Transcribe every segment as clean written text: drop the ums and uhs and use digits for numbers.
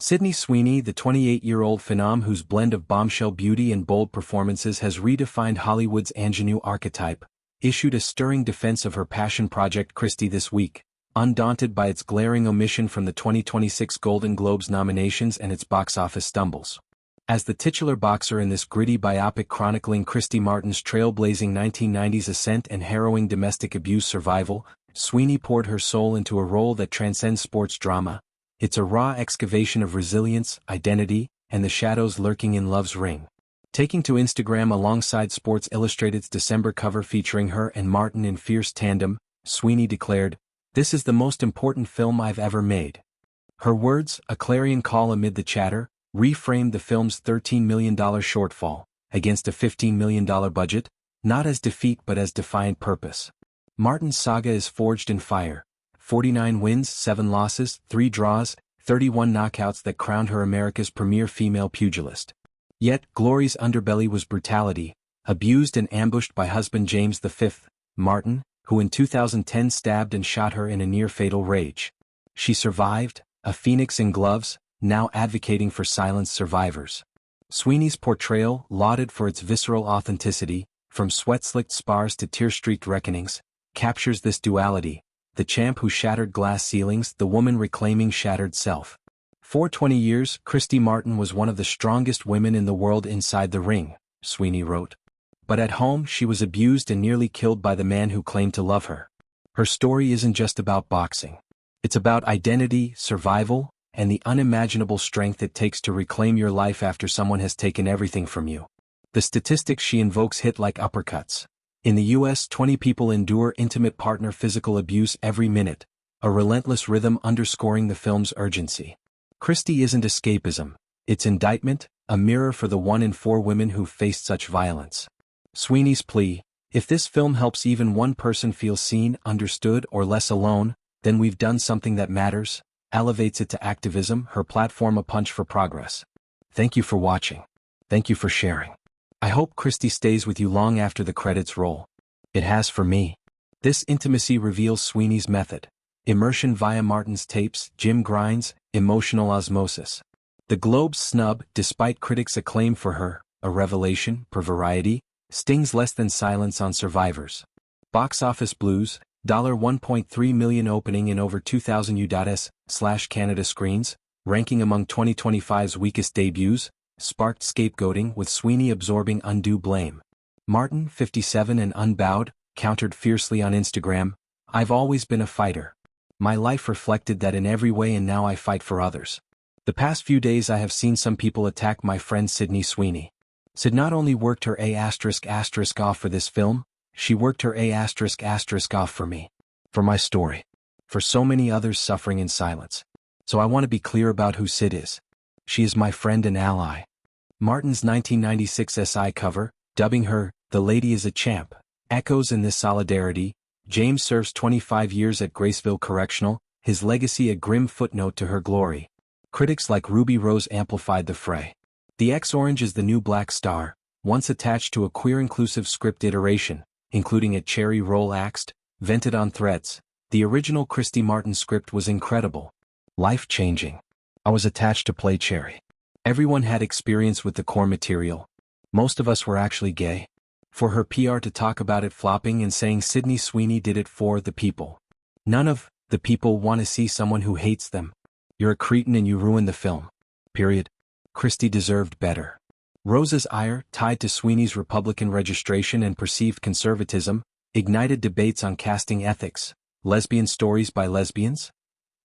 Sydney Sweeney, the 28-year-old phenom whose blend of bombshell beauty and bold performances has redefined Hollywood's ingenue archetype, issued a stirring defense of her passion project Christy this week, undaunted by its glaring omission from the 2026 Golden Globes nominations and its box office stumbles. As the titular boxer in this gritty biopic chronicling Christy Martin's trailblazing 1990s ascent and harrowing domestic abuse survival, Sweeney poured her soul into a role that transcends sports drama. It's a raw excavation of resilience, identity, and the shadows lurking in love's ring. Taking to Instagram alongside Sports Illustrated's December cover featuring her and Martin in fierce tandem, Sweeney declared, "This is the most important film I've ever made." Her words, a clarion call amid the chatter, reframed the film's $13 million shortfall, against a $15 million budget, not as defeat but as defiant purpose. Martin's saga is forged in fire. 49 wins, 7 losses, 3 draws, 31 knockouts that crowned her America's premier female pugilist. Yet, Glory's underbelly was brutality, abused and ambushed by husband James V, Martin, who in 2010 stabbed and shot her in a near-fatal rage. She survived, a phoenix in gloves, now advocating for silenced survivors. Sweeney's portrayal, lauded for its visceral authenticity, from sweat-slicked spars to tear-streaked reckonings, captures this duality. The champ who shattered glass ceilings, the woman reclaiming shattered self. For 20 years, Christy Martin was one of the strongest women in the world inside the ring, Sweeney wrote. But at home she was abused and nearly killed by the man who claimed to love her. Her story isn't just about boxing. It's about identity, survival, and the unimaginable strength it takes to reclaim your life after someone has taken everything from you. The statistics she invokes hit like uppercuts. In the U.S., 20 people endure intimate partner physical abuse every minute, a relentless rhythm underscoring the film's urgency. Christy isn't escapism, it's indictment, a mirror for the 1 in 4 women who've faced such violence. Sweeney's plea, if this film helps even one person feel seen, understood, or less alone, then we've done something that matters, elevates it to activism, her platform a punch for progress. Thank you for watching. Thank you for sharing. I hope Christy stays with you long after the credits roll. It has for me. This intimacy reveals Sweeney's method. Immersion via Martin's tapes, gym grinds, emotional osmosis. The Globe's snub, despite critics' acclaim for her, a revelation, per Variety, stings less than silence on survivors. Box office blues, $1.3 million opening in over 2,000 US/Canada screens, ranking among 2025's weakest debuts, sparked scapegoating with Sweeney absorbing undue blame. Martin, 57 and unbowed, countered fiercely on Instagram, "I've always been a fighter. My life reflected that in every way and now I fight for others. The past few days I have seen some people attack my friend Sydney Sweeney. Sid not only worked her A** off for this film, she worked her A** off for me. For my story. For so many others suffering in silence. So I want to be clear about who Sid is. She is my friend and ally." Martin's 1996 SI cover, dubbing her, "The Lady is a Champ," echoes in this solidarity. James serves 25 years at Graceville Correctional, his legacy a grim footnote to her glory. Critics like Ruby Rose amplified the fray. The X-Orange is the new black star, once attached to a queer-inclusive script iteration, including a cherry roll axed, vented on threads. The original Christy Martin script was incredible. Life-changing. I was attached to play Cherry. Everyone had experience with the core material. Most of us were actually gay. For her PR to talk about it flopping and saying Sydney Sweeney did it for the people. None of the people want to see someone who hates them. You're a cretin and you ruined the film. Period. Christy deserved better. Rose's ire, tied to Sweeney's Republican registration and perceived conservatism, ignited debates on casting ethics. Lesbian stories by lesbians?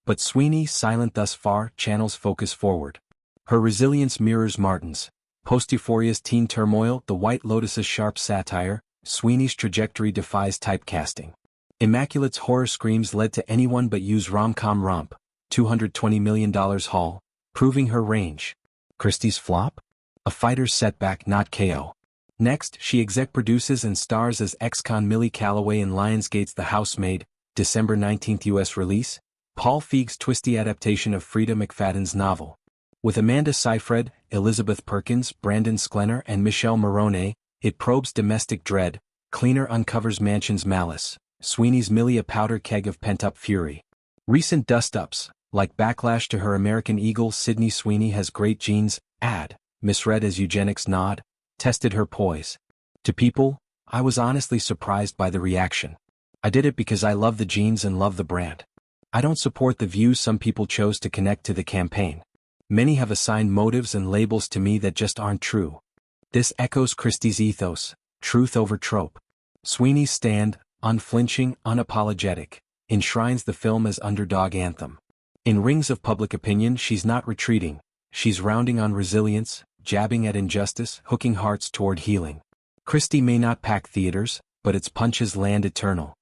But Sweeney, silent thus far, channels focus forward. Her resilience mirrors Martin's. Post-Euphoria's teen turmoil, The White Lotus's sharp satire, Sweeney's trajectory defies typecasting. Immaculate's horror screams led to Anyone But You's rom-com romp, $220 million haul, proving her range. Christy's flop? A fighter's setback, not KO. Next, she exec produces and stars as ex-con Millie Calloway in Lionsgate's The Housemaid, December 19th US release, Paul Feig's twisty adaptation of Frida McFadden's novel. With Amanda Seyfried, Elizabeth Perkins, Brandon Sklenar and Michelle Morone, it probes domestic dread, Cleaner uncovers Mansion's malice, Sweeney's Millie a powder keg of pent-up fury. Recent dust-ups, Like backlash to her American Eagle Sydney Sweeney has great genes, ad, misread as eugenics nod, tested her poise. To people, I was honestly surprised by the reaction. I did it because I love the jeans and love the brand. I don't support the views some people chose to connect to the campaign. Many have assigned motives and labels to me that just aren't true. This echoes Christy's ethos, truth over trope. Sweeney's stand, unflinching, unapologetic, enshrines the film as underdog anthem. In rings of public opinion she's not retreating, she's rounding on resilience, jabbing at injustice, hooking hearts toward healing. Christy may not pack theaters, but its punches land eternal.